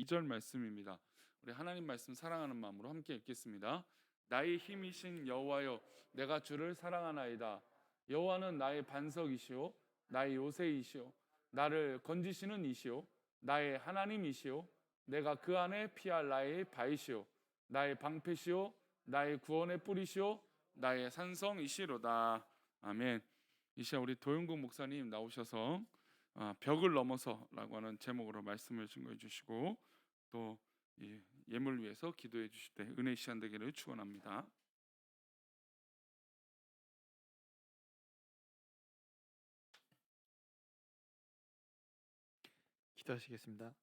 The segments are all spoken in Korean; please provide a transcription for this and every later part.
2절 말씀입니다. 우리 하나님 말씀 사랑하는 마음으로 함께 읽겠습니다. 나의 힘이신 여호와여, 내가 주를 사랑하나이다. 여호와는 나의 반석이시오, 나의 요새이시오, 나를 건지시는 이시오, 나의 하나님이시오, 내가 그 안에 피할 나의 바이시오, 나의 방패시오, 나의 구원의 뿌리시오, 나의 산성이시로다. 아멘. 이 시간 우리 도영국 목사님 나오셔서 벽을 넘어서라고 하는 제목으로 말씀을 증거해 주시고 또 예물 위해서 기도해 주실 때 은혜 시간 되기를 축원합니다. 기도하시겠습니다.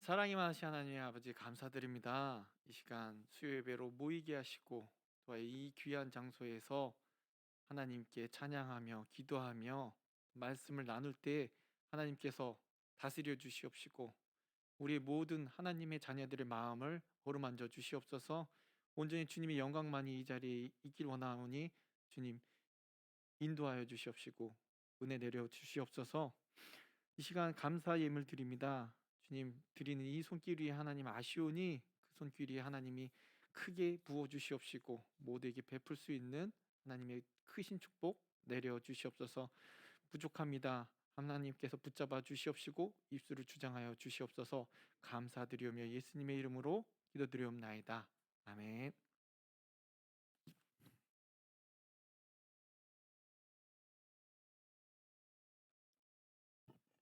사랑이 많으신 하나님 아버지, 감사드립니다. 이 시간 수요 예배로 모이게 하시고 또 이 귀한 장소에서 하나님께 찬양하며 기도하며 말씀을 나눌 때 하나님께서 다스려 주시옵시고 우리 모든 하나님의 자녀들의 마음을 어루만져 주시옵소서. 온전히 주님의 영광만이 이 자리에 있길 원하오니 주님 인도하여 주시옵시고 은혜 내려 주시옵소서. 이 시간 감사 예물 드립니다. 주님, 드리는 이 손길 위에 하나님 아시오니 그 손길 위에 하나님이 크게 부어 주시옵시고 모두에게 베풀 수 있는 하나님의 크신 축복 내려 주시옵소서. 부족합니다. 하나님께서 붙잡아 주시옵시고 입술을 주장하여 주시옵소서. 감사드리오며 예수님의 이름으로 기도드리옵나이다. 아멘.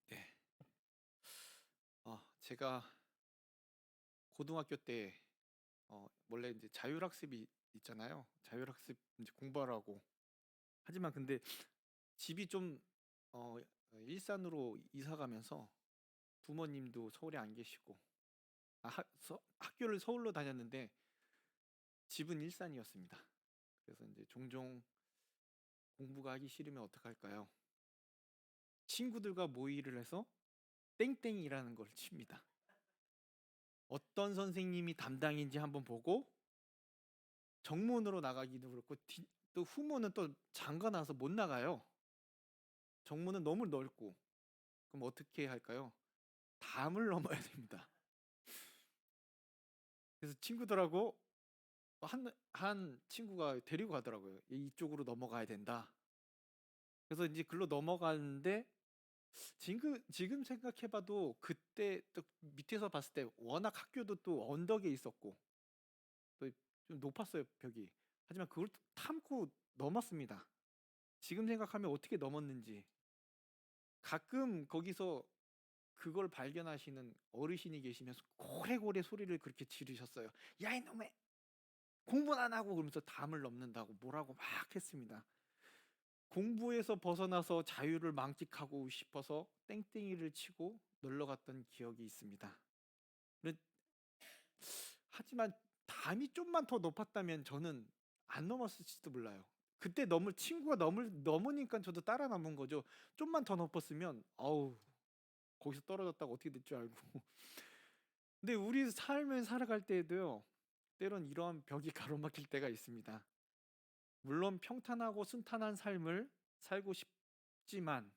네. 제가 고등학교 때 원래 이제 자율학습이 있잖아요. 자율학습 이제 공부하라고. 하지만 근데 집이 좀 어, 일산으로 이사 가면서 부모님도 서울에 안 계시고 학교를 서울로 다녔는데 집은 일산이었습니다. 그래서 이제 종종 공부가 하기 싫으면 어떡할까요? 친구들과 모의를 해서 땡땡이라는 걸 칩니다. 어떤 선생님이 담당인지 한번 보고 정문으로 나가기도 그렇고 또 후문은 또 잠가놔서 못 나가요. 정문은 너무 넓고. 그럼 어떻게 할까요? 담을 넘어야 됩니다. 그래서 친구들하고 한 친구가 데리고 가더라고요. 이쪽으로 넘어가야 된다. 그래서 이제 글로 넘어가는데 지금 생각해봐도 그때 또 밑에서 봤을 때 워낙 학교도 또 언덕에 있었고 또 좀 높았어요, 벽이. 하지만 그걸 또 탐고 넘었습니다. 지금 생각하면 어떻게 넘었는지. 가끔 거기서 그걸 발견하시는 어르신이 계시면서 고래고래 소리를 그렇게 지르셨어요. 야 이놈의, 공부는 안 하고, 그러면서 담을 넘는다고 뭐라고 막 했습니다. 공부에서 벗어나서 자유를 만끽하고 싶어서 땡땡이를 치고 놀러 갔던 기억이 있습니다. 하지만 담이 좀만 더 높았다면 저는 안 넘었을지도 몰라요. 그때 친구가 넘으니까 저도 따라 넘은 거죠. 좀만 더 높았으면 거기서 떨어졌다가 어떻게 될 줄 알고. 근데 우리 삶을 살아갈 때에도요, 때론 이러한 벽이 가로막힐 때가 있습니다. 물론 평탄하고 순탄한 삶을 살고 싶지만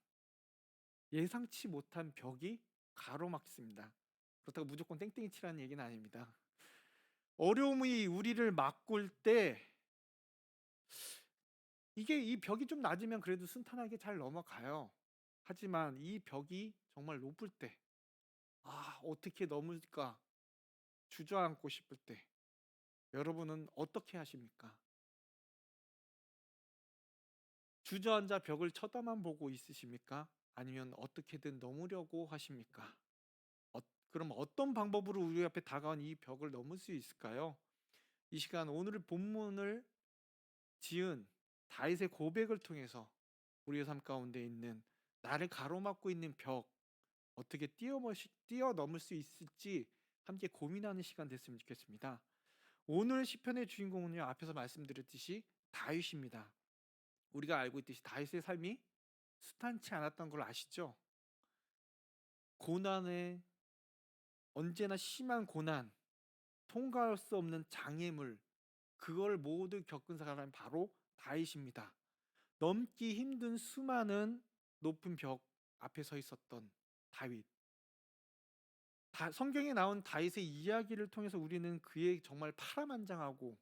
예상치 못한 벽이 가로막습니다. 그렇다고 무조건 땡땡이 치라는 얘기는 아닙니다. 어려움이 우리를 막을 때 이 벽이 좀 낮으면 그래도 순탄하게 잘 넘어가요. 하지만 이 벽이 정말 높을 때, 어떻게 넘을까 주저앉고 싶을 때 여러분은 어떻게 하십니까? 주저앉아 벽을 쳐다만 보고 있으십니까? 아니면 어떻게든 넘으려고 하십니까? 어, 그럼 어떤 방법으로 우리 앞에 다가온 이 벽을 넘을 수 있을까요? 이 시간 오늘 본문을 지은 다윗의 고백을 통해서 우리의 삶 가운데 있는 나를 가로막고 있는 벽, 어떻게 뛰어넘을 수 있을지 함께 고민하는 시간 됐으면 좋겠습니다. 오늘 시편의 주인공은요, 앞에서 말씀드렸듯이 다윗입니다. 우리가 알고 있듯이 다윗의 삶이 순탄치 않았던 걸 아시죠? 고난에, 언제나 심한 고난, 통과할 수 없는 장애물, 그걸 모두 겪은 사람이 바로 다윗입니다. 넘기 힘든 수많은 높은 벽 앞에 서 있었던 다윗. 성경에 나온 다윗의 이야기를 통해서 우리는 그의 정말 파란만장하고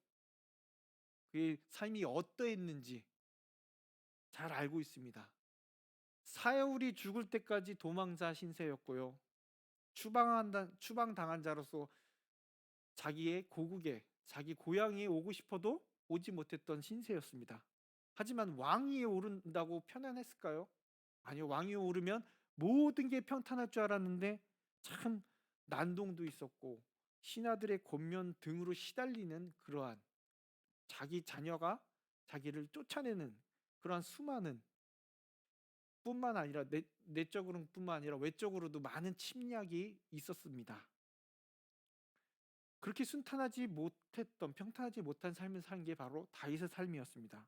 그의 삶이 어떠했는지 잘 알고 있습니다. 사울이 죽을 때까지 도망자 신세였고요. 추방당한 자로서 자기의 고국에, 자기 고향에 오고 싶어도 오지 못했던 신세였습니다. 하지만 왕위에 오른다고 편안했을까요? 아니요. 왕위에 오르면 모든 게 평탄할 줄 알았는데 참 난동도 있었고 신하들의 권면 등으로 시달리는 그러한, 자기 자녀가 자기를 쫓아내는 그러한 수많은, 뿐만 아니라 내적으로 뿐만 아니라 외적으로도 많은 침략이 있었습니다. 그렇게 평탄하지 못한 삶을 산 게 바로 다윗의 삶이었습니다.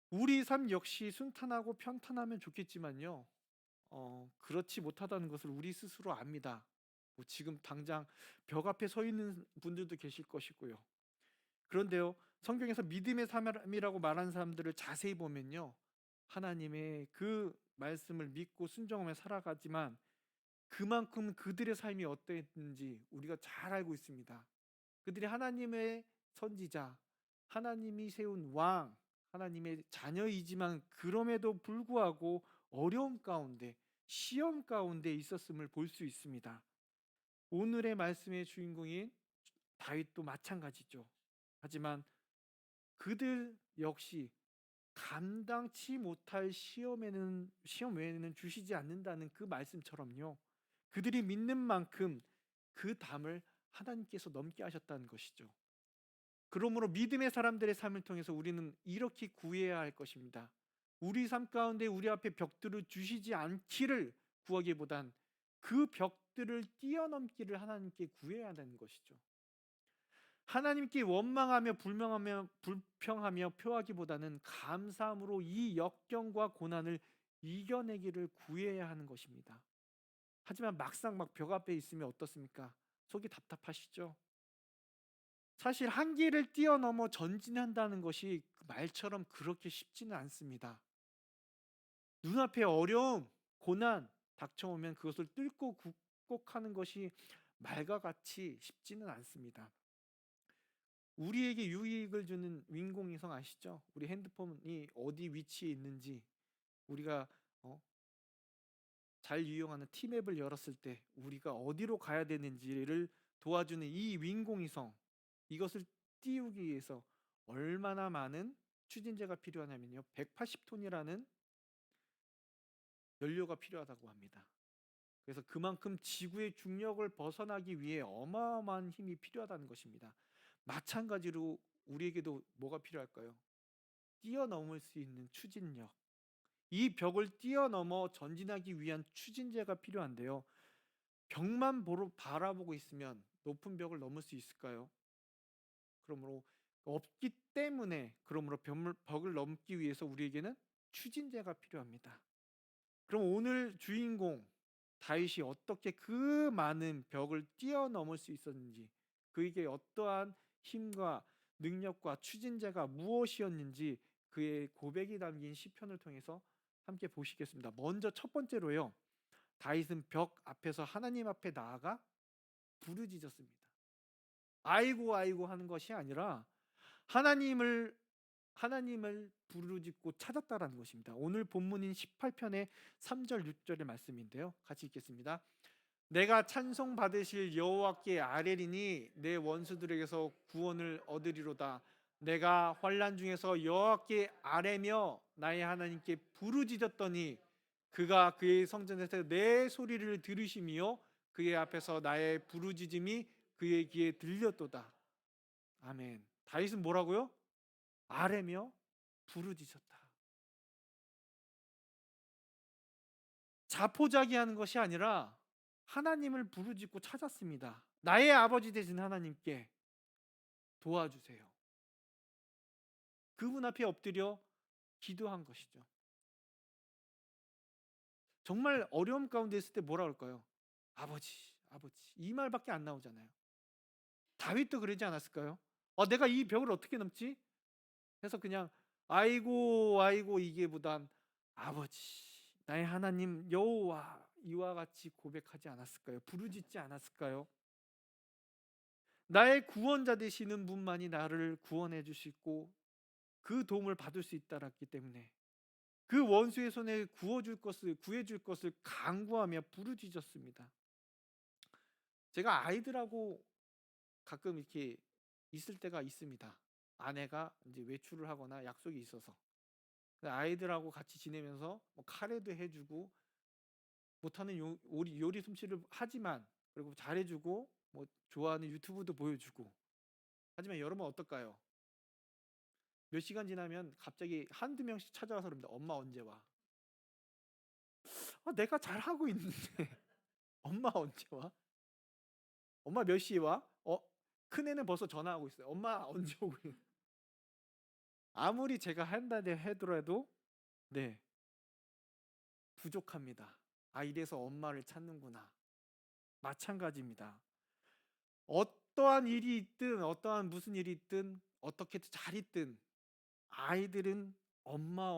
우리 삶 역시 순탄하고 평탄하면 좋겠지만요, 그렇지 못하다는 것을 우리 스스로 압니다. 지금 당장 벽 앞에 서 있는 분들도 계실 것이고요. 그런데요, 성경에서 믿음의 사람이라고 말하는 사람들을 자세히 보면요, 하나님의 그 말씀을 믿고 순종하며 살아가지만 그만큼 그들의 삶이 어떠했는지 우리가 잘 알고 있습니다. 그들이 하나님의 선지자, 하나님이 세운 왕, 하나님의 자녀이지만 그럼에도 불구하고 어려움 가운데, 시험 가운데 있었음을 볼 수 있습니다. 오늘의 말씀의 주인공인 다윗도 마찬가지죠. 하지만 그들 역시 감당치 못할 시험 외에는 주시지 않는다는 그 말씀처럼요, 그들이 믿는 만큼 그 담을 하나님께서 넘게 하셨다는 것이죠. 그러므로 믿음의 사람들의 삶을 통해서 우리는 이렇게 구해야 할 것입니다. 우리 삶 가운데 우리 앞에 벽들을 주시지 않기를 구하기보단 그 벽들을 뛰어넘기를 하나님께 구해야 한다는 것이죠. 하나님께 원망하며 불평하며 표하기보다는 감사함으로 이 역경과 고난을 이겨내기를 구해야 하는 것입니다. 하지만 막상 벽 앞에 있으면 어떻습니까? 속이 답답하시죠? 사실 한계를 뛰어넘어 전진한다는 것이 말처럼 그렇게 쉽지는 않습니다. 눈앞에 어려움, 고난 닥쳐오면 그것을 뚫고 극복하는 것이 말과 같이 쉽지는 않습니다. 우리에게 유익을 주는 인공위성 아시죠? 우리 핸드폰이 어디 위치에 있는지, 우리가 잘 유용하는 티맵을 열었을 때 우리가 어디로 가야 되는지를 도와주는 이 인공위성, 이것을 띄우기 위해서 얼마나 많은 추진제가 필요하냐면요, 180톤이라는 연료가 필요하다고 합니다. 그래서 그만큼 지구의 중력을 벗어나기 위해 어마어마한 힘이 필요하다는 것입니다. 마찬가지로 우리에게도 뭐가 필요할까요? 뛰어넘을 수 있는 추진력, 이 벽을 뛰어넘어 전진하기 위한 추진제가 필요한데요, 벽만 바라보고 있으면 높은 벽을 넘을 수 있을까요? 그러므로 없기 때문에, 그러므로 벽을 넘기 위해서 우리에게는 추진제가 필요합니다. 그럼 오늘 주인공 다윗이 어떻게 그 많은 벽을 뛰어넘을 수 있었는지, 그에게 어떠한 힘과 능력과 추진제가 무엇이었는지 그의 고백이 담긴 시편을 통해서 함께 보시겠습니다. 먼저 첫 번째로요, 다윗은 벽 앞에서 하나님 앞에 나아가 부르짖었습니다. 아이고 아이고 하는 것이 아니라 하나님을 부르짖고 찾았다라는 것입니다. 오늘 본문인 18편의 3절 6절의 말씀인데요, 같이 읽겠습니다. 내가 찬송 받으실 여호와께 아뢰리니 내 원수들에게서 구원을 얻으리로다. 내가 환난 중에서 여호와께 아뢰며 나의 하나님께 부르짖었더니 그가 그의 성전에서 내 소리를 들으시며 그의 앞에서 나의 부르짖음이 그의 귀에 들렸도다. 아멘. 다윗은 뭐라고요? 아뢰며 부르짖었다. 자포자기하는 것이 아니라 하나님을 부르짖고 찾았습니다. 나의 아버지 되신 하나님께 도와주세요. 그분 앞에 엎드려 기도한 것이죠. 정말 어려움 가운데 있을 때 뭐라 그럴까요? 아버지, 아버지. 이 말밖에 안 나오잖아요. 다윗도 그러지 않았을까요? 내가 이 벽을 어떻게 넘지? 해서 그냥 아이고 아이고 이게보단 아버지, 나의 하나님 여호와, 이와 같이 고백하지 않았을까요? 부르짖지 않았을까요? 나의 구원자 되시는 분만이 나를 구원해 주시고 그 도움을 받을 수 있다랐기 때문에 그 원수의 손에 구해줄 것을 간구하며 부르짖었습니다. 제가 아이들하고 가끔 이렇게 있을 때가 있습니다. 아내가 이제 외출을 하거나 약속이 있어서 아이들하고 같이 지내면서 뭐 카레도 해주고 못하는 요리 솜씨를 하지만 그리고 잘해주고 뭐 좋아하는 유튜브도 보여주고 하지만 여러분 어떨까요? 몇 시간 지나면 갑자기 한두 명씩 찾아와서 그럽니다. 엄마 언제 와? 내가 잘하고 있는데 엄마 언제 와? 엄마 몇 시에 와? 큰애는 벌써 전화하고 있어요. 엄마 언제 오고 있는 아무리 제가 한다고 하더라도 네 부족합니다. 이래서 엄마를 찾는구나. 마찬가지입니다. 어떠한 일이 있든 어떠한 무슨 일이 있든 어떻게 잘 있든 아이들은 엄마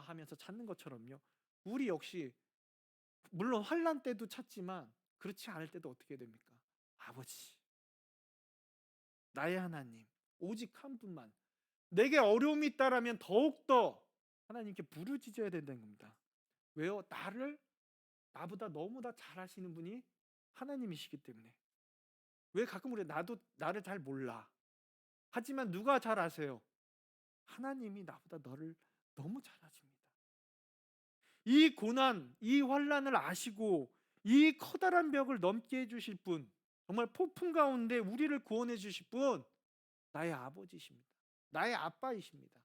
하면서 찾는 것처럼요. 우리 역시 물론 환난 때도 찾지만 그렇지 않을 때도 어떻게 됩니까? 아버지, 나의 하나님, 오직 한 분만. 내게 어려움이 있다라면 더욱더 하나님께 부르짖어야 된다는 겁니다. 왜요? 나보다 너무나 잘하시는 분이 하나님이시기 때문에. 왜 가끔 우리 나를 잘 몰라. 하지만 누가 잘 아세요? 하나님이 나보다 너를 너무 잘 아십니다. 이 고난, 이 환난을 아시고 이 커다란 벽을 넘게 해주실 분, 정말 폭풍 가운데 우리를 구원해 주실 분, 나의 아버지십니다. 나의 아빠이십니다.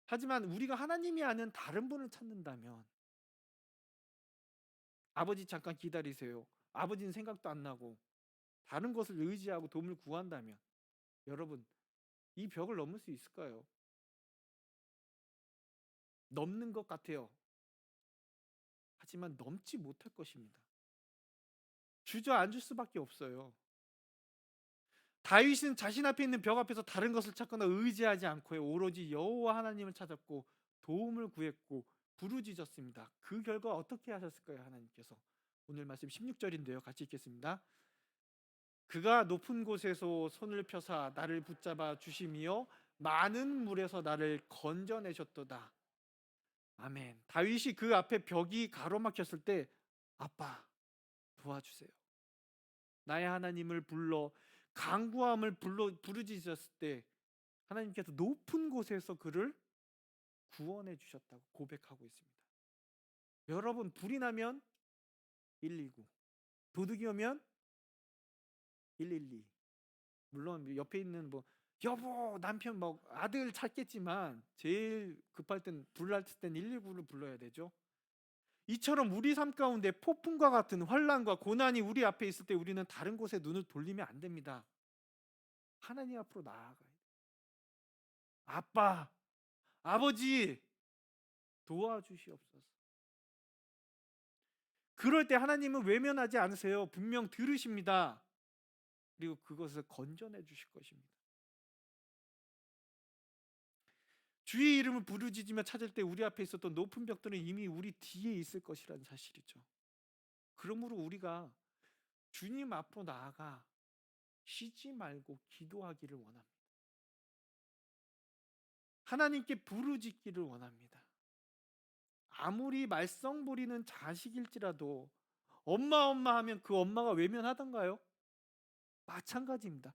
하지만 우리가 하나님이 아는 다른 분을 찾는다면 아버지 잠깐 기다리세요. 아버지는 생각도 안 나고 다른 것을 의지하고 도움을 구한다면 여러분 이 벽을 넘을 수 있을까요? 넘는 것 같아요. 하지만 넘지 못할 것입니다. 주저앉을 수밖에 없어요. 다윗은 자신 앞에 있는 벽 앞에서 다른 것을 찾거나 의지하지 않고 오로지 여호와 하나님을 찾았고 도움을 구했고 부르짖었습니다. 그 결과 어떻게 하셨을까요? 하나님께서 오늘 말씀 16절인데요. 같이 읽겠습니다. 그가 높은 곳에서 손을 펴사 나를 붙잡아 주시며 많은 물에서 나를 건져내셨도다. 아멘. 다윗이 그 앞에 벽이 가로막혔을 때 아빠 도와주세요. 나의 하나님을 불러 간구함을 부르짖었을 때 하나님께서 높은 곳에서 그를 구원해 주셨다고 고백하고 있습니다. 여러분 불이 나면 119, 도둑이 오면 112. 물론 옆에 있는 뭐 여보 남편 뭐 아들 찾겠지만 제일 급할 땐 불날 땐 119를 불러야 되죠. 이처럼 우리 삶 가운데 폭풍과 같은 환난과 고난이 우리 앞에 있을 때 우리는 다른 곳에 눈을 돌리면 안 됩니다. 하나님 앞으로 나아가야 돼요. 아빠, 아버지 도와주시옵소서. 그럴 때 하나님은 외면하지 않으세요. 분명 들으십니다. 그리고 그것을 건져내 주실 것입니다. 주의 이름을 부르짖으며 찾을 때 우리 앞에 있었던 높은 벽들은 이미 우리 뒤에 있을 것이라는 사실이죠. 그러므로 우리가 주님 앞으로 나아가 쉬지 말고 기도하기를 원합니다. 하나님께 부르짖기를 원합니다. 아무리 말썽 부리는 자식일지라도 엄마 하면 그 엄마가 외면하던가요? 마찬가지입니다.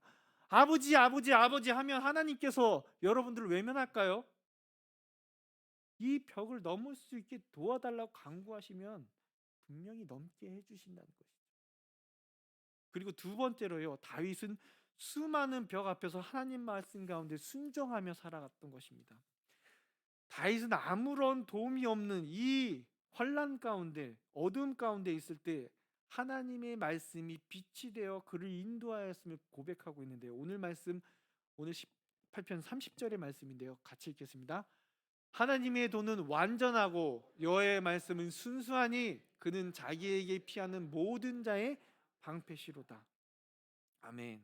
아버지 하면 하나님께서 여러분들을 외면할까요? 이 벽을 넘을 수 있게 도와달라고 간구하시면 분명히 넘게 해주신다는 것이죠. 그리고 두 번째로요, 다윗은 수많은 벽 앞에서 하나님 말씀 가운데 순종하며 살아갔던 것입니다. 다윗은 아무런 도움이 없는 이 환난 가운데 어둠 가운데 있을 때 하나님의 말씀이 빛이 되어 그를 인도하였음을 고백하고 있는데요. 오늘 말씀 오늘 18편 30절의 말씀인데요. 같이 읽겠습니다. 하나님의 도는 완전하고 여호와의 말씀은 순수하니 그는 자기에게 피하는 모든 자의 방패시로다. 아멘.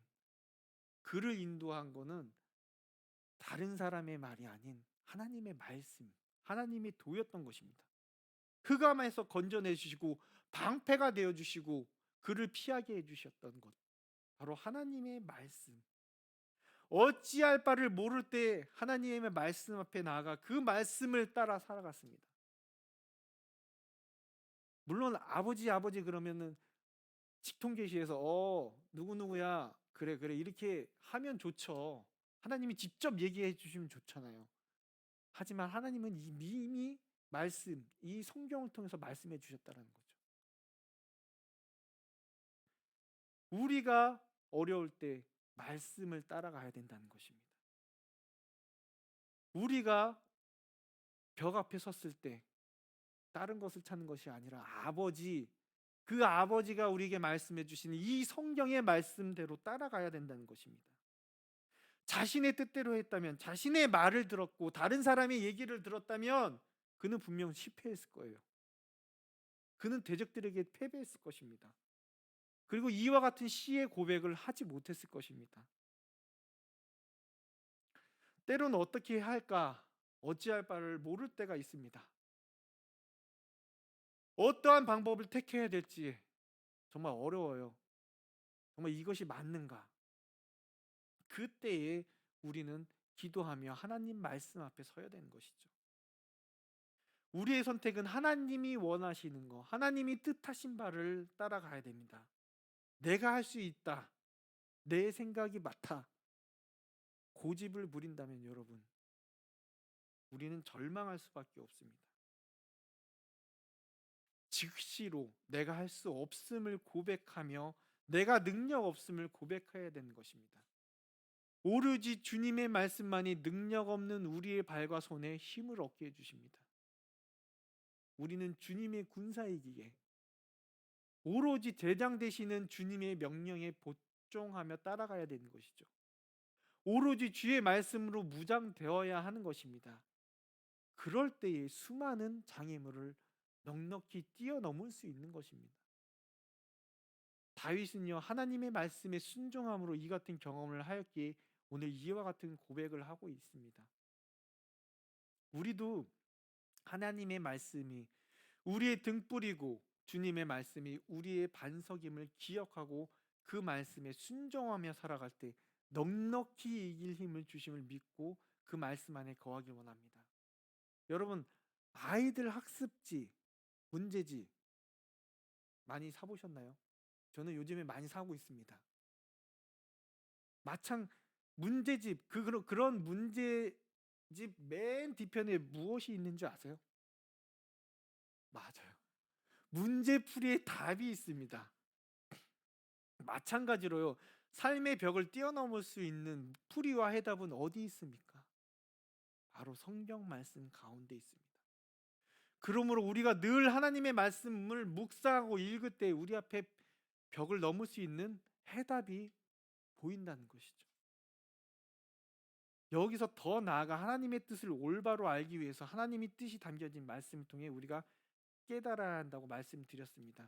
그를 인도한 거는 다른 사람의 말이 아닌 하나님의 말씀, 하나님의 도였던 것입니다. 흑암에서 건져내 주시고 방패가 되어 주시고 그를 피하게 해 주셨던 것, 바로 하나님의 말씀. 어찌할 바를 모를 때 하나님의 말씀 앞에 나아가 그 말씀을 따라 살아갔습니다. 물론 아버지 그러면은 직통계시에서 누구누구야, 그래 이렇게 하면 좋죠. 하나님이 직접 얘기해 주시면 좋잖아요. 하지만 하나님은 이미 말씀, 이 성경을 통해서 말씀해 주셨다는 거죠. 우리가 어려울 때 말씀을 따라가야 된다는 것입니다. 우리가 벽 앞에 섰을 때 다른 것을 찾는 것이 아니라 그 아버지가 우리에게 말씀해 주시는 이 성경의 말씀대로 따라가야 된다는 것입니다. 자신의 뜻대로 했다면, 자신의 말을 들었고 다른 사람의 얘기를 들었다면 그는 분명 실패했을 거예요. 그는 대적들에게 패배했을 것입니다. 그리고 이와 같은 시의 고백을 하지 못했을 것입니다. 때로는 어떻게 해야 할까 어찌할 바를 모를 때가 있습니다. 어떠한 방법을 택해야 될지 정말 어려워요. 정말 이것이 맞는가? 그때에 우리는 기도하며 하나님 말씀 앞에 서야 되는 것이죠. 우리의 선택은 하나님이 원하시는 것, 하나님이 뜻하신 바를 따라가야 됩니다. 내가 할 수 있다, 내 생각이 맞다, 고집을 부린다면 여러분, 우리는 절망할 수밖에 없습니다. 즉시로 내가 할 수 없음을 고백하며 내가 능력 없음을 고백해야 되는 것입니다. 오로지 주님의 말씀만이 능력 없는 우리의 발과 손에 힘을 얻게 해주십니다. 우리는 주님의 군사이기에 오로지 대장 되시는 주님의 명령에 복종하며 따라가야 되는 것이죠. 오로지 주의 말씀으로 무장되어야 하는 것입니다. 그럴 때에 수많은 장애물을 넉넉히 뛰어넘을 수 있는 것입니다. 다윗은요, 하나님의 말씀에 순종함으로 이 같은 경험을 하였기에 오늘 이와 같은 고백을 하고 있습니다. 우리도 하나님의 말씀이 우리의 등불이고 주님의 말씀이 우리의 반석임을 기억하고 그 말씀에 순종하며 살아갈 때 넉넉히 이길 힘을 주심을 믿고 그 말씀 안에 거하길 원합니다. 여러분, 아이들 학습지, 문제집 많이 사보셨나요? 저는 요즘에 많이 사고 있습니다. 문제집, 그런 문제집 맨 뒤편에 무엇이 있는 줄 아세요? 맞아요. 문제풀이의 답이 있습니다. 마찬가지로요, 삶의 벽을 뛰어넘을 수 있는 풀이와 해답은 어디 있습니까? 바로 성경 말씀 가운데 있습니다. 그러므로 우리가 늘 하나님의 말씀을 묵상하고 읽을 때 우리 앞에 벽을 넘을 수 있는 해답이 보인다는 것이죠. 여기서 더 나아가 하나님의 뜻을 올바로 알기 위해서 하나님의 뜻이 담겨진 말씀을 통해 우리가 깨달아야 한다고 말씀드렸습니다.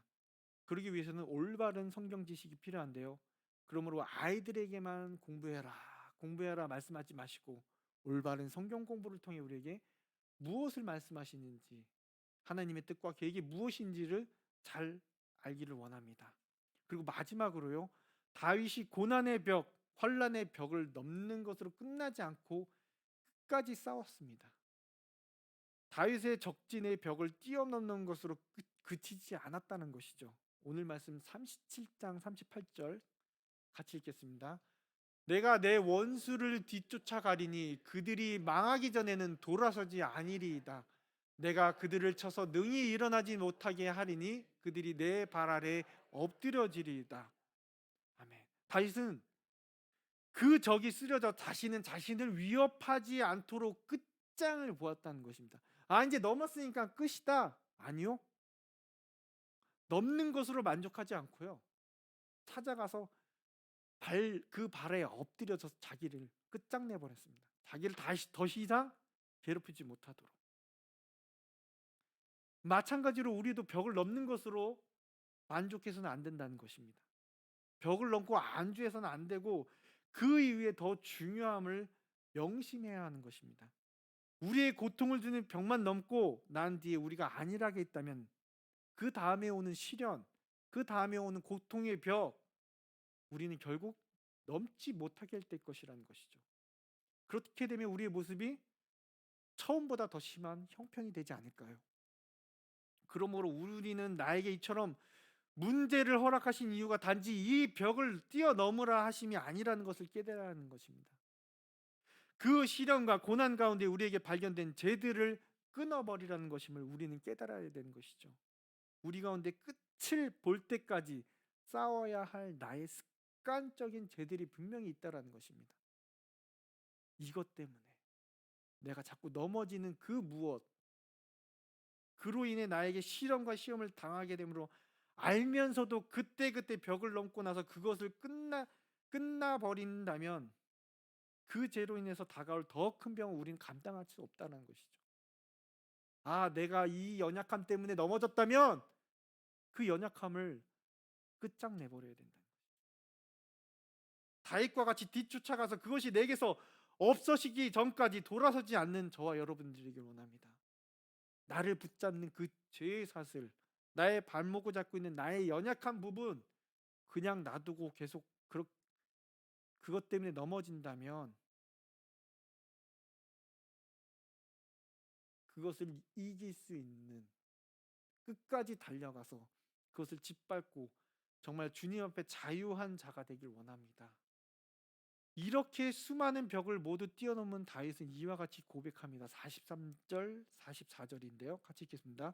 그러기 위해서는 올바른 성경 지식이 필요한데요. 그러므로 아이들에게만 공부해라 말씀하지 마시고 올바른 성경 공부를 통해 우리에게 무엇을 말씀하시는지, 하나님의 뜻과 계획이 무엇인지를 잘 알기를 원합니다. 그리고 마지막으로요, 다윗이 고난의 벽, 환난의 벽을 넘는 것으로 끝나지 않고 끝까지 싸웠습니다. 다윗의 적진의 벽을 뛰어넘는 것으로 그치지 않았다는 것이죠. 오늘 말씀 37장 38절 같이 읽겠습니다. 내가 내 원수를 뒤쫓아가리니 그들이 망하기 전에는 돌아서지 아니리이다. 내가 그들을 쳐서 능히 일어나지 못하게 하리니 그들이 내 발 아래 엎드려지리이다. 아멘. 다윗은 그 적이 쓰러져 자신을 위협하지 않도록 끝장을 보았다는 것입니다. 이제 넘었으니까 끝이다. 아니요. 넘는 것으로 만족하지 않고요, 찾아가서 그 발에 엎드려서 자기를 끝장내 버렸습니다. 자기를 더 이상 괴롭히지 못하도록. 마찬가지로 우리도 벽을 넘는 것으로 만족해서는 안 된다는 것입니다. 벽을 넘고 안주해서는 안 되고 그 이후에 더 중요함을 명심해야 하는 것입니다. 우리의 고통을 주는 벽만 넘고 난 뒤에 우리가 안일하게 있다면 그 다음에 오는 시련, 그 다음에 오는 고통의 벽, 우리는 결국 넘지 못하게 될 것이라는 것이죠. 그렇게 되면 우리의 모습이 처음보다 더 심한 형편이 되지 않을까요? 그러므로 우리는 나에게 이처럼 문제를 허락하신 이유가 단지 이 벽을 뛰어넘으라 하심이 아니라는 것을 깨달아야 하는 것입니다. 그 시련과 고난 가운데 우리에게 발견된 죄들을 끊어버리라는 것임을 우리는 깨달아야 되는 것이죠. 우리 가운데 끝을 볼 때까지 싸워야 할 나의 습관적인 죄들이 분명히 있다라는 것입니다. 이것 때문에 내가 자꾸 넘어지는 그 무엇, 그로 인해 나에게 시련과 시험을 당하게 되므로 알면서도 그때그때 벽을 넘고 나서 그것을 끝나버린다면 그 죄로 인해서 다가올 더 큰 병을 우리는 감당할 수 없다는 것이죠. 내가 이 연약함 때문에 넘어졌다면 그 연약함을 끝장내버려야 된다는 것이죠. 다윗과 같이 뒤쫓아가서 그것이 내게서 없어지기 전까지 돌아서지 않는 저와 여러분들에게 원합니다. 나를 붙잡는 그 죄의 사슬, 나의 발목을 잡고 있는 나의 연약한 부분 그냥 놔두고 계속 그것 때문에 넘어진다면 그것을 이길 수 있는, 끝까지 달려가서 그것을 짓밟고 정말 주님 앞에 자유한 자가 되길 원합니다. 이렇게 수많은 벽을 모두 뛰어넘은 다윗은 이와 같이 고백합니다. 43절 44절인데요 같이 읽겠습니다.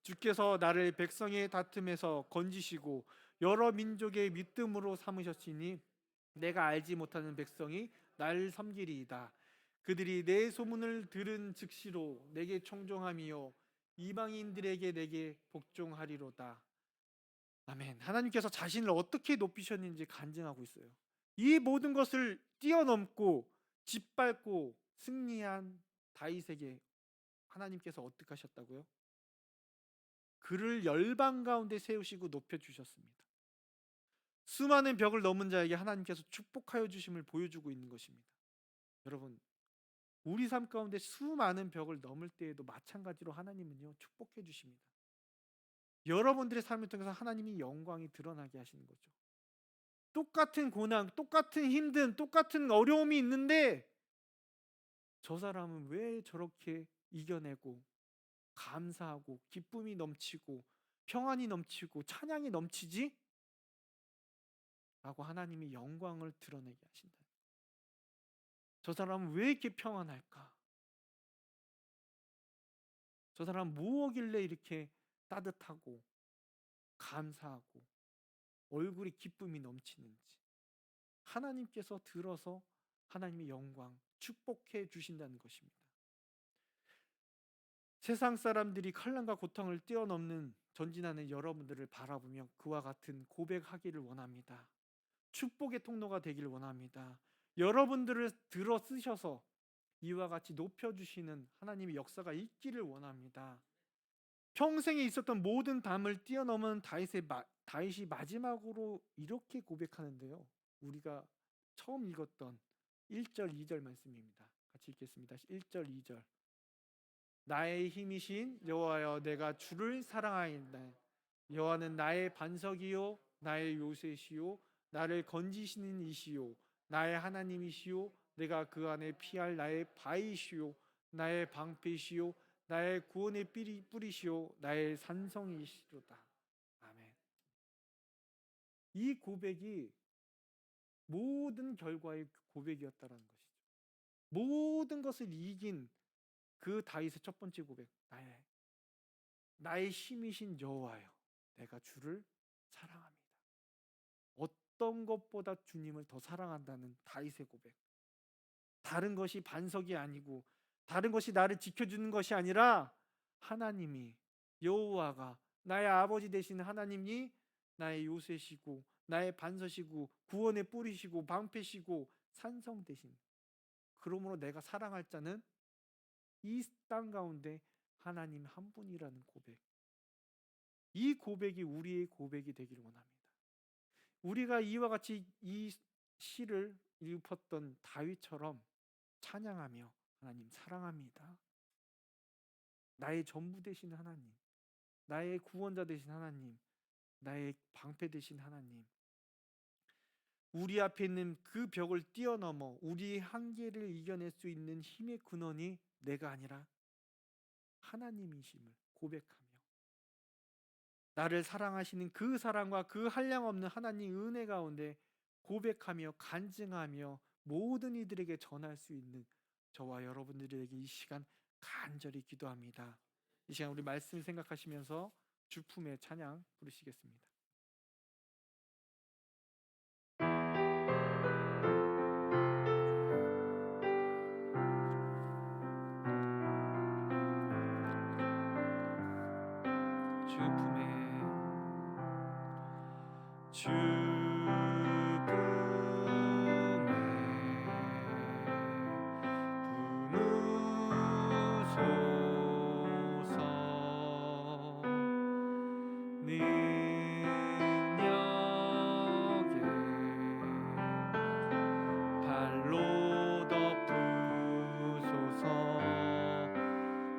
주께서 나를 백성의 다툼에서 건지시고 여러 민족의 믿음으로 삼으셨으니 내가 알지 못하는 백성이 날 섬기리이다. 그들이 내 소문을 들은 즉시로 내게 청종함이요 이방인들에게 내게 복종하리로다. 아멘. 하나님께서 자신을 어떻게 높이셨는지 간증하고 있어요. 이 모든 것을 뛰어넘고 짓밟고 승리한 다윗에게 하나님께서 어떻게 하셨다고요? 그를 열방 가운데 세우시고 높여주셨습니다. 수많은 벽을 넘은 자에게 하나님께서 축복하여 주심을 보여주고 있는 것입니다. 여러분, 우리 삶 가운데 수많은 벽을 넘을 때에도 마찬가지로 하나님은요 축복해 주십니다. 여러분들의 삶을 통해서 하나님이 영광이 드러나게 하시는 거죠. 똑같은 고난, 똑같은 힘든, 똑같은 어려움이 있는데 저 사람은 왜 저렇게 이겨내고 감사하고 기쁨이 넘치고 평안이 넘치고 찬양이 넘치지? 라고 하나님이 영광을 드러내게 하신다. 저 사람은 왜 이렇게 평안할까? 저 사람은 뭐길래 이렇게 따뜻하고 감사하고 얼굴에 기쁨이 넘치는지 하나님께서 들어서 하나님의 영광 축복해 주신다는 것입니다. 세상 사람들이 환난과 고통을 뛰어넘는 전진하는 여러분들을 바라보며 그와 같은 고백하기를 원합니다. 축복의 통로가 되기를 원합니다. 여러분들을 들어 쓰셔서 이와 같이 높여주시는 하나님의 역사가 있기를 원합니다. 평생에 있었던 모든 담을 뛰어넘은 다윗이 마지막으로 이렇게 고백하는데요. 우리가 처음 읽었던 1절 2절 말씀입니다. 같이 읽겠습니다. 1절 2절. 나의 힘이신 여호와여 내가 주를 사랑하나이다. 여호와는 나의 반석이요 나의 요새시요 나를 건지시는 이시요 나의 하나님이시요 내가 그 안에 피할 나의 바위시요 나의 방패시요 나의 구원의 뿌리시요 나의 산성이시로다. 아멘. 이 고백이 모든 결과의 고백이었다라는 것이죠. 모든 것을 이긴 그 다윗의 첫 번째 고백, 나의 힘이신 여호와여 내가 주를 사랑합니다. 어떤 것보다 주님을 더 사랑한다는 다윗의 고백. 다른 것이 반석이 아니고 다른 것이 나를 지켜주는 것이 아니라 하나님이, 여호와가 나의 아버지 되신 하나님이 나의 요새시고 나의 반석이시고 구원의 뿌리시고 방패시고 산성 되신, 그러므로 내가 사랑할 자는 이 땅 가운데 하나님 한 분이라는 고백. 이 고백이 우리의 고백이 되기를 원합니다. 우리가 이와 같이 이 시를 읽었던 다윗처럼 찬양하며 하나님 사랑합니다. 나의 전부 되신 하나님, 나의 구원자 되신 하나님, 나의 방패 되신 하나님, 우리 앞에 있는 그 벽을 뛰어넘어 우리의 한계를 이겨낼 수 있는 힘의 근원이 내가 아니라 하나님이심을 고백하며, 나를 사랑하시는 그 사랑과 그 한량없는 하나님 은혜 가운데 고백하며 간증하며 모든 이들에게 전할 수 있는 저와 여러분들에게 이 시간 간절히 기도합니다. 이 시간 우리 말씀을 생각하시면서 주품의 찬양 부르시겠습니다.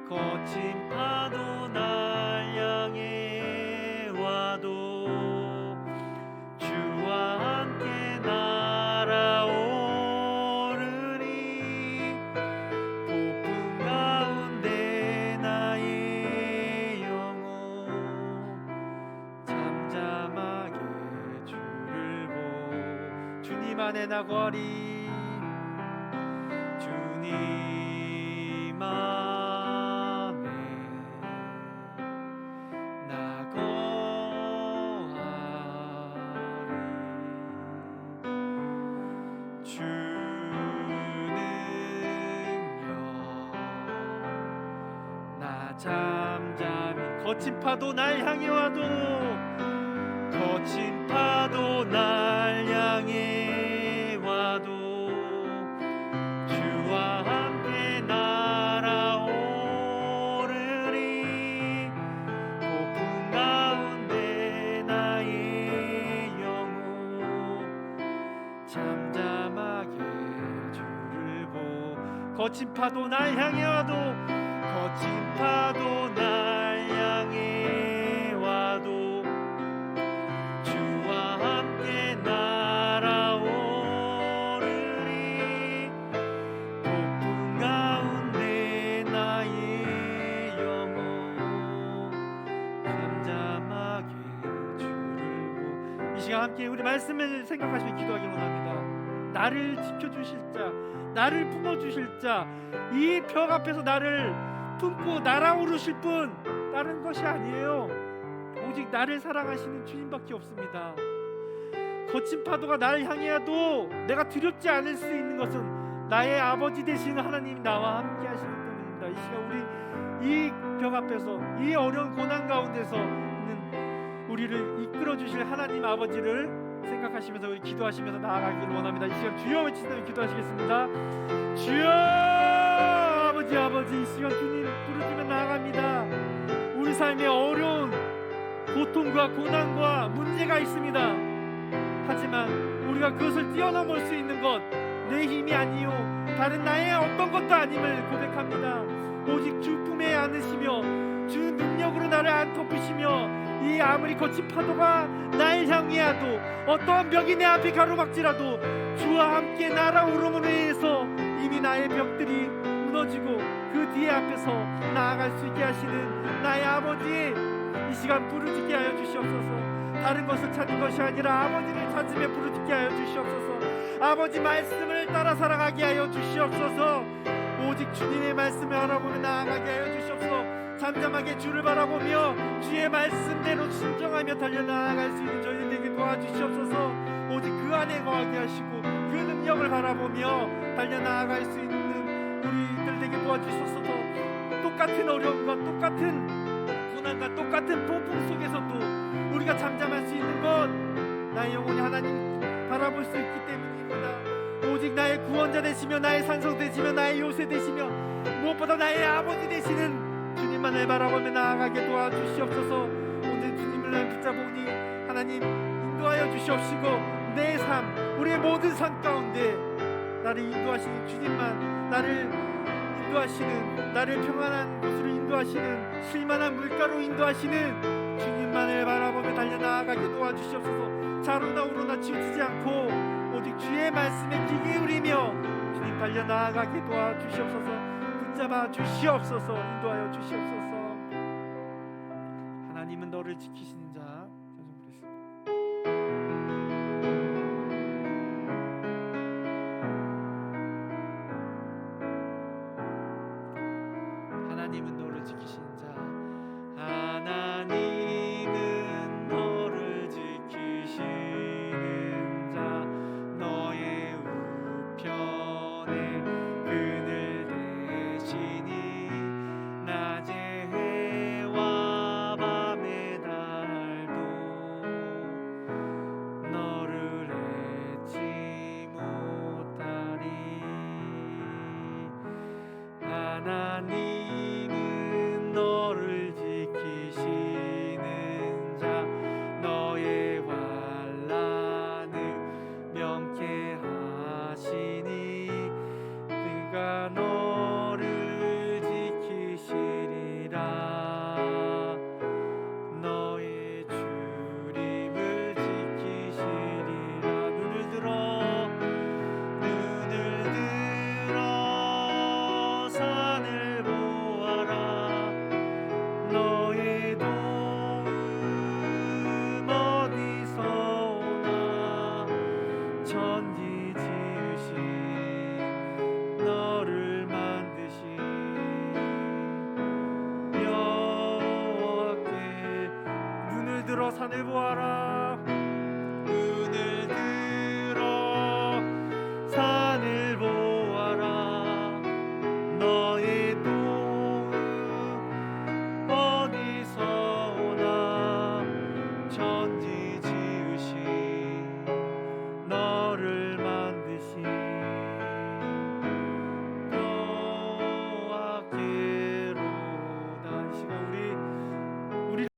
거친 파도 날 향해 와도 주와 함께 날아오르리. 폭풍 가운데 나의 영혼 잠잠하게 주를 보. 주님 안에 나 거리, 주님 안에 나 거하리. 주는요 나 잠잠히, 거친 파도 날 향해 와도, 거친 파도 날 향해 와도 주와 함께 날아오르리. 폭풍 가운데 나의 영혼 잠잠하게 주를 보. 거친 파도 날 향해 와도, 거친 파도 날 향해 와도 주와 함께 날아오르리. 폭풍 가운데 나의 영혼 잠잠하게 주를 보. 이 시간 함께 우리 말씀을 생각하시며 기도하기 원합니다. 나를 지켜주실 자, 나를 품어주실 자, 이 벽 앞에서 나를 품고 날아오르실 분 다른 것이 아니에요. 오직 나를 사랑하시는 주님밖에 없습니다. 거친 파도가 나를 향해와도 내가 두렵지 않을 수 있는 것은 나의 아버지 되시는 하나님이 나와 함께 하시기 때문입니다. 이 시간 우리 이 벽 앞에서, 이 어려운 고난 가운데서 있는 우리를 이끌어 주실 하나님 아버지를 생각하시면서 우리 기도하시면서 나아가기를 원합니다. 이 시간 주여 외치며 기도하시겠습니다. 주여 아버지, 아버지, 이 시간 주님 부르짖으며 나아갑니다. 우리 삶에 어려운 고통과 고난과 문제가 있습니다. 하지만 우리가 그것을 뛰어넘을 수 있는 것, 내 힘이 아니요 다른 나의 어떤 것도 아님을 고백합니다. 오직 주 품에 안으시며 주 능력으로 나를 안 덮으시며, 이 아무리 거친 파도가 날 향해와도, 어떠한 벽이 내 앞에 가로막지라도 주와 함께 날아오름으로 인해서 이미 나의 벽들이 무너지고 그 뒤에 앞에서 나아갈 수 있게 하시는 나의 아버지, 이 시간 부르짖게 하여 주시옵소서. 다른 것을 찾는 것이 아니라 아버지를 찾으며 부르짖게 하여 주시옵소서. 아버지 말씀을 따라 살아가게 하여 주시옵소서. 오직 주님의 말씀을 알아보며 나아가게 하여 주시옵소서. 잠잠하게 주를 바라보며 주의 말씀대로 순종하며 달려나아갈 수 있는 저희들에게 도와주시옵소서. 오직 그 안에 거하게 하시고 그 능력을 바라보며 달려나아갈 수 있는 우리들에게 도와주시옵소서. 똑같은 어려움과 똑같은 고난과 똑같은 폭풍 속에서도 우리가 잠잠할 수 있는 것, 나의 영혼이 하나님 바라볼 수 있기 때문입니다. 오직 나의 구원자 되시며 나의 산성 되시며 나의 요새 되시며 무엇보다 나의 아버지 되시는 주님만을 바라보며 나아가게 도와주시옵소서. 오늘 주님을 붙잡으니 하나님 인도하여 주시옵시고, 내 삶, 우리의 모든 삶 가운데 나를 인도하시는 주님만, 나를 인도하시는, 나를 평안한 곳으로 인도하시는, 쉴만한 물가로 인도하시는 주님만을 바라보며 달려나가게 도와주시옵소서. 좌로나 우로나 치우치지 않고 오직 주의 말씀에 귀 기울이며 주님 달려나가게 도와주시옵소서. 붙잡아 주시옵소서. 인도하여 주시옵소서. 하나님은 너를 지키시는 자. 하나님은 너를 지키시는 자. 하나님은 너를 지키시는 자. 너의 우편에 그늘 대시니 낮에 해와 밤의 달도 너를 잊지 못하리. 하나님은 너를 지키시는 자. 너의 환난을 명쾌하시니 그가 너를 지키시리라. 너의 주림을 지키시리라. 눈을 들어 산을 보아라. 너의 도움 어디서 오나. 천지 지으신 너를 만드신 여호와께. 눈을 들어 산을 보아라.